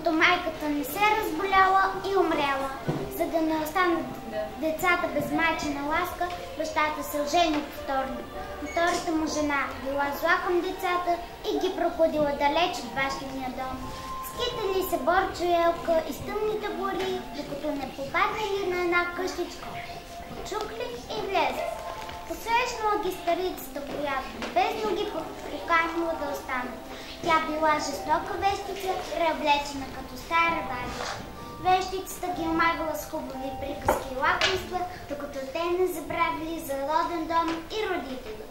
докато майката не се разболяла и умряла. За да не останат децата без майчина ласка, бащата се оженил повторно. Втората му жена била зла към децата и ги проходила далеч от бащиния дом. Скитали се Борчо и Елка из тъмните гори, докато не попаднали на една къщичка. Почукли и влезли. Посрещнала ги старицата, която любезно ги поканила да останат. Тя била жестока вещица, преоблечена като стара баба. Вещицата ги омагала с хубави приказки и лакомства, докато те не забравили за роден дом и родители.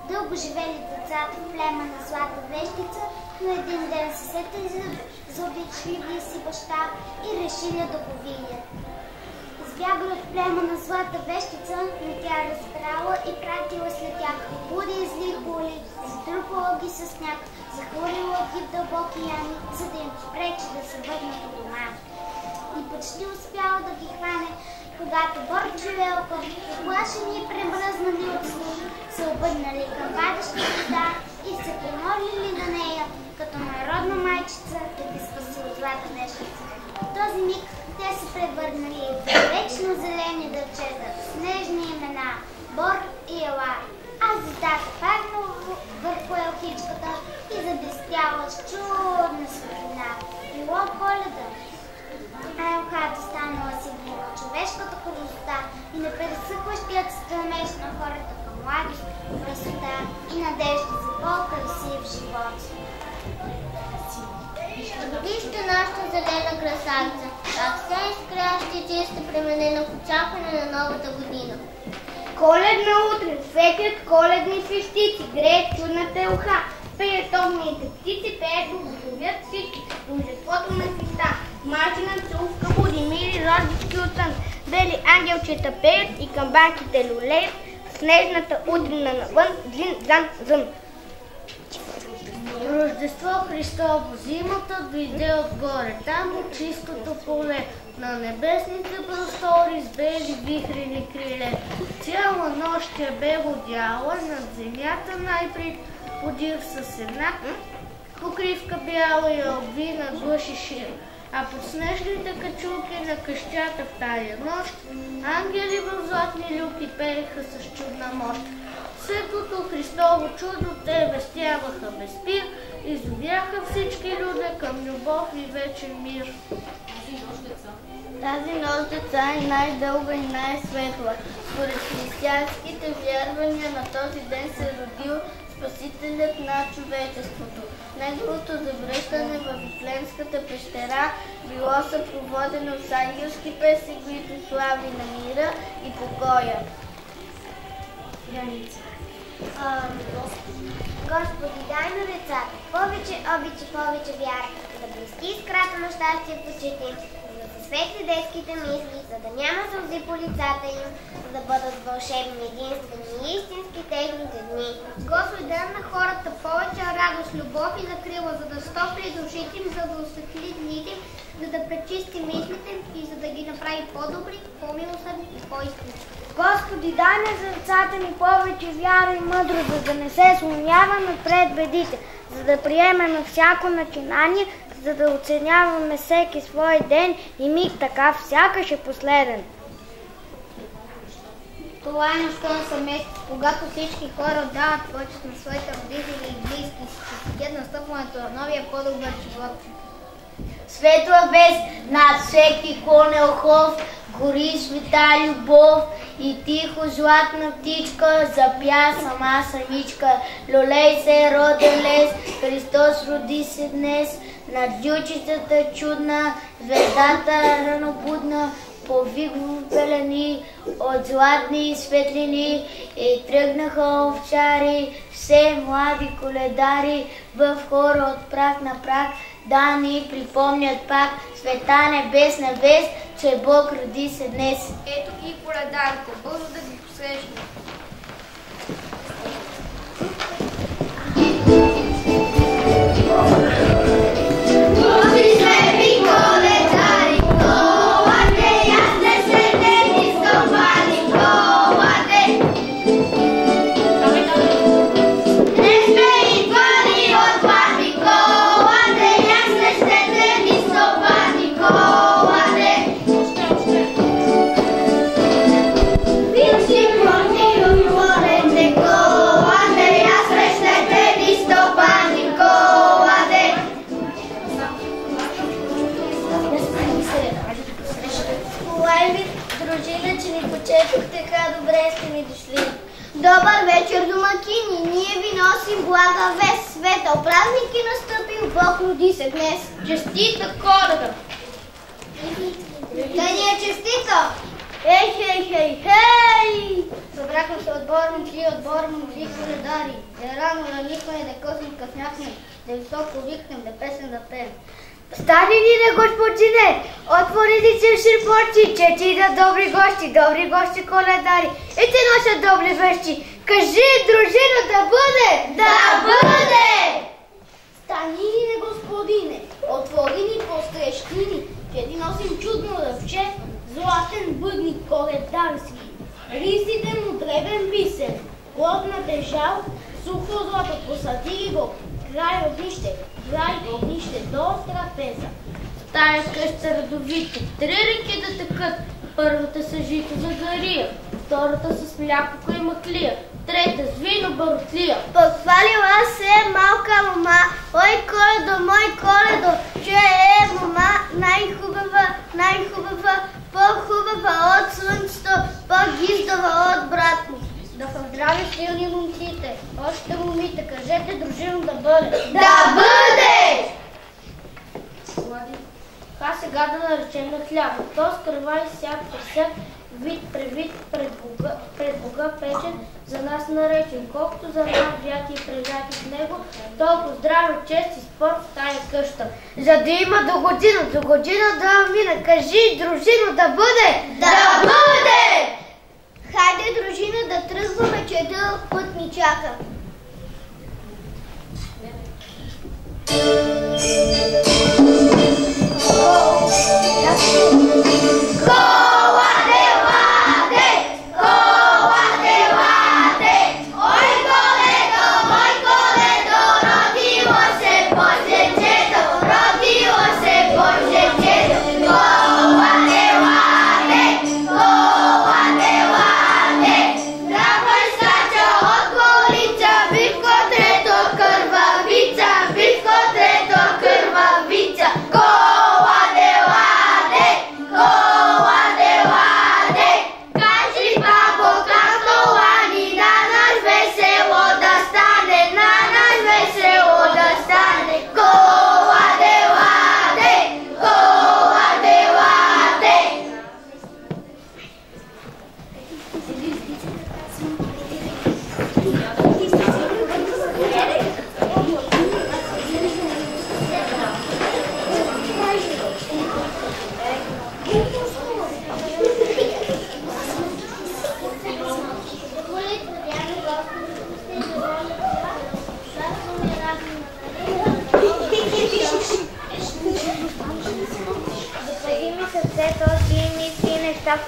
Дълго живели децата в плема на злата вещица, но един ден се сетили за обичливия си баща и решили да го видят. Избягали от плема на злата вещица, но тя разбрала и пратила след тях буди и зли хули, затрупала ги с сняг, захвърлила ги в дълбоки ями, за да им попречи да се върнат у дома. И почти успяла да ги хване, когато Борчо и Елка, оплашени и премръзнали от сни, се обърнали към падащата вода и се помолили на нея, като народна майчица, да ги спаси от злата вещица. В този миг те се превърнали в вечно зелени дъвчета с нежни имена Бор и Ела, а звездата паднала върху елхичката и заблестяла с чудна светлина. Било Коледа. А елхата станала символ на човешката красота и непресъхващият стремеж на хората към младост, красота и надежда за по-красив живот. Вижте нашата зелена красавица, как се изкрящи и чиста пременена в очакване на новата година. Коледна утре, светят коледни свещици, греят чудната елха, пеят огнените птици, пеят го готовят всички, дружеството на Христа, майчина целувка буди, мири родички от сън, бели ангелчета пеят и камбанките люлеят, снежната утрина навън, зин, зан, зън. Рождество Христово, зимата дойде отгоре, там от чистото поле, на небесните простори с бели вихрени криле. Цяла нощ тя бе водяла, над земята най-пред подир с една покривка бяла и обвина гъши шир. А под снежните качулки на къщата в тая нощ, ангели в златни люки пееха с чудна мощ. Светлото Христово чудо те вестяваха без пир и зовяха всички люде към любов и вечен мир. Тази нощ, деца, е най-дълга и най-светла. Според християнските вярвания на този ден се е родил Спасителят на човечеството. Неговото завръщане в Вифлеемската пещера било съпроводено с ангелски песни, които слави на мира и покоя. Господи, дай на децата повече обичи, повече вяра, да блести искрата на щастие в очите им, да се светли детските мисли, за да няма сълзи по лицата им, за да бъдат вълшебни, единствени и истински техните дни. Господи, дай на хората повече радост, любов и закрила, за да стопли душите им, за да осветли дните им, за да пречисти мислите им и за да ги направи по-добри, по-милосърдни и по-истински. Господи, дай на децата ни повече вяра и мъдрост, за да не се слоняваме пред бедите, за да приемем всяко начинание, за да оценяваме всеки свой ден и миг, така сякаш е последен. Това е нощта на семейство, когато всички хора отдават почет на своите родители и близки и се следят настъпването на новия по-добър живот. Светла вест над всеки клон елхов, гори света любов и тихо златна птичка запя сама самичка. Люлей се роден лес, Христос роди се днес, над дючицата чудна, звездата ранобудна, повик в пелени от златни светлини и тръгнаха овчари, все млади коледари в хора от прах на прах, да ни припомнят пак света небесна вест, че Бог роди се днес. Ето ги коледарите, бързо да ги посрещнем. Днес сме идвали от вас, Николате, ясне сте носим блага вест, светъл празник е настъпил, Бог роди се днес. Честита Коледа! Да ни е честито! Хей, хей, хей, хей! Събрахме се отбор момчи коледари. Да рано наникване, да късно късняхме, да високо викнем, да песен да пеем. Стани ни на Господине, отворите се в ширпорчи, чети да добри гости коледари, и те носят добри вещи. Кажи, дружина, да бъде! Да бъде! Стани ни на Господине, отвори ни пострещини, че ти носим чудно ръвче, златен бъдник коледарски. Ризите му дребен бисер, плод на дежал, сухо злато, посади го, край огнище до трапеза. В тая къща редовито, 3 реки да текат, първата с жито за гария, втората с мляко и маклия, трета с вино баротлия. Похвалила се малка мома, ой Коледо, че е мома най-хубава, по-хубава от слънцето, по-гиздава от брат му. Да са здрави силни момците, още момите, кажете дружина да бъде. Да бъде! Ха сега да наречем на хляба, то скръва и всяк всяк, вид превид пред Бога печен, за нас наречен, колкото за нас вяти и превяти в него, толкова здраве, чест и спор в тая къща. За да има до година да мина, кажи, дружина, да бъде! Да бъде! Хайде, дружина, да тръгваме, че дълъг път ни чака.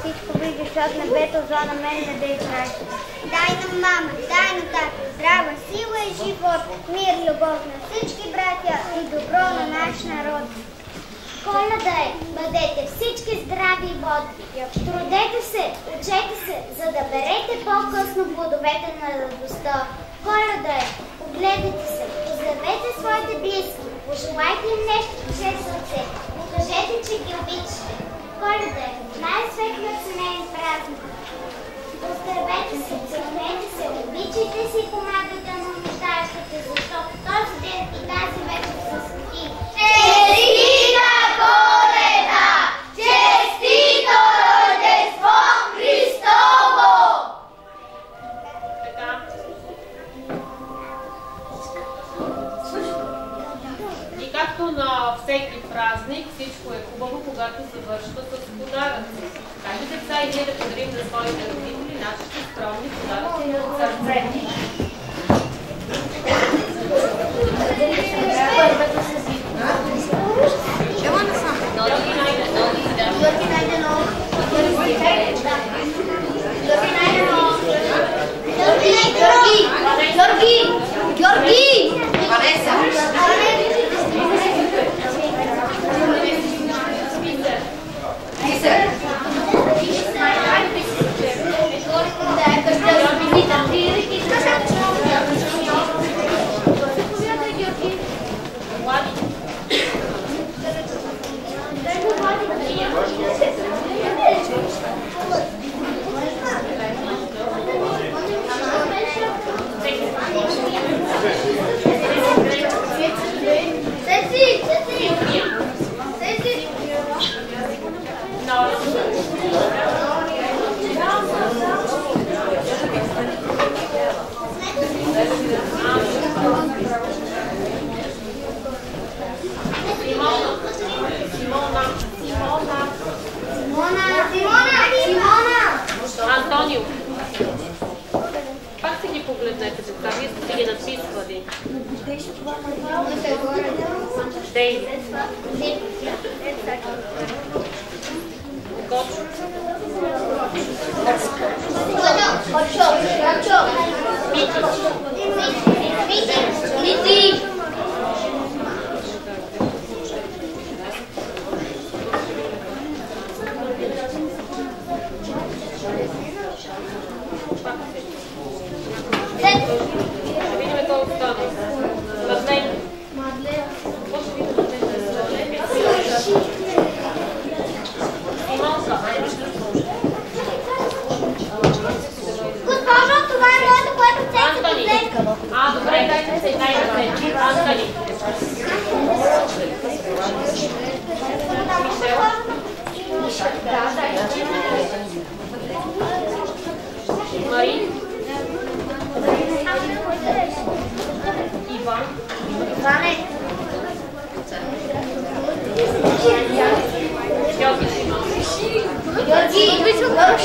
Всичко видиш от небето, зла на мен не да играеш. Дай на мама, дай на тата, здрава сила и живот, мир, любов на всички братя и добро на наш народ. Коледа е, бъдете всички здрави и бодри. Трудете се, учете се, за да берете по-късно плодовете на радостта. Коледа е, огледайте се, поздравете своите близки, пожелайте им нещо в сърце, покажете, че ги обичате. Коледа е най-светлият семейен празник. Поздравете се, целунете се, обичайте се и помагайте на нуждаещите, защото този ден и тази вечер са свети. Честита Коледа! Честито Рождество Христово! И както на всеки празник, всичко е хубаво, когато завършва с подаръци. Така и деца и ние да подарим на своите родители нашите скромни подаръци от сърце. Първата с Зитна. Георги! Младите Дейзи. Кочо. Мити. Видиме кой остана. Мадлен. Госпожо, това е моето, което цех се Антони. Добре, дайте се, дайте. Антони. Мари. Иван. Иване. Георги Симонов. Георги Симонов.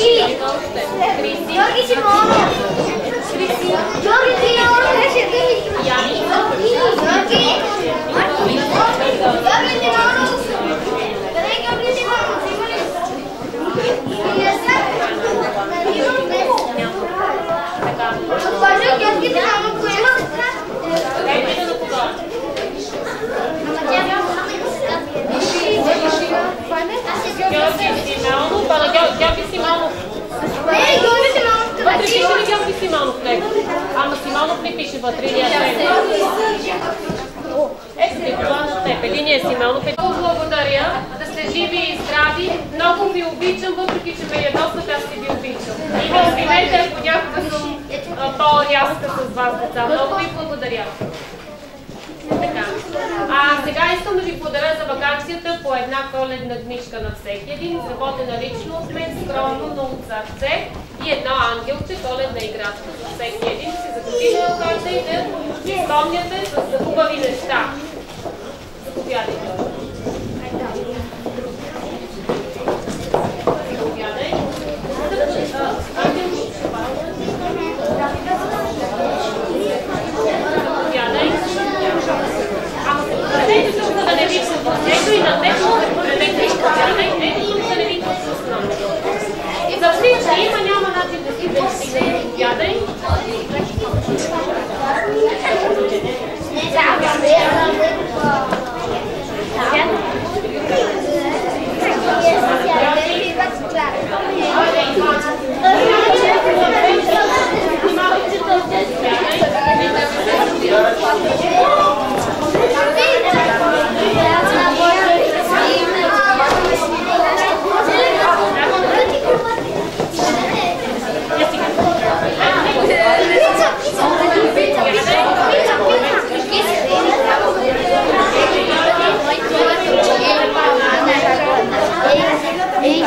Георги Симонов беше Яни. Георги Симонов. Къде е Георги Симонов? Госпожа Георги Симонов, кое има? Дайте да кога. Георги Симеонов, Георги Симеонов. Не, Георги Симонов. Вътре пише ли Георги Симеонов в него? Ама Симеонов не пише вътре, или ето ти това на теб. Един е Симеонов. Много благодаря, да сте живи и здрави. Много ви обичам, въпреки че ме ядосват, аз си ви обичам. И ме извинете, ако някога съм по-рязка с вас, деца. Много ви благодаря. Така. Сега искам да ви подаря за ваканцията по една коледна книжка на всеки един, изработена лично от мен, скромно, но от сърце, и едно ангелче, коледна играчка за всеки един, да си закачите ръката и да си спомняте за хубави неща. Заповядайте. Заповядай. Предете тук, за да не ви ето и на него, предете тук, за да не ви и за всички има, няма начин да си стигне. Заповядай.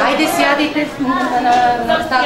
Айде сядайте на местата.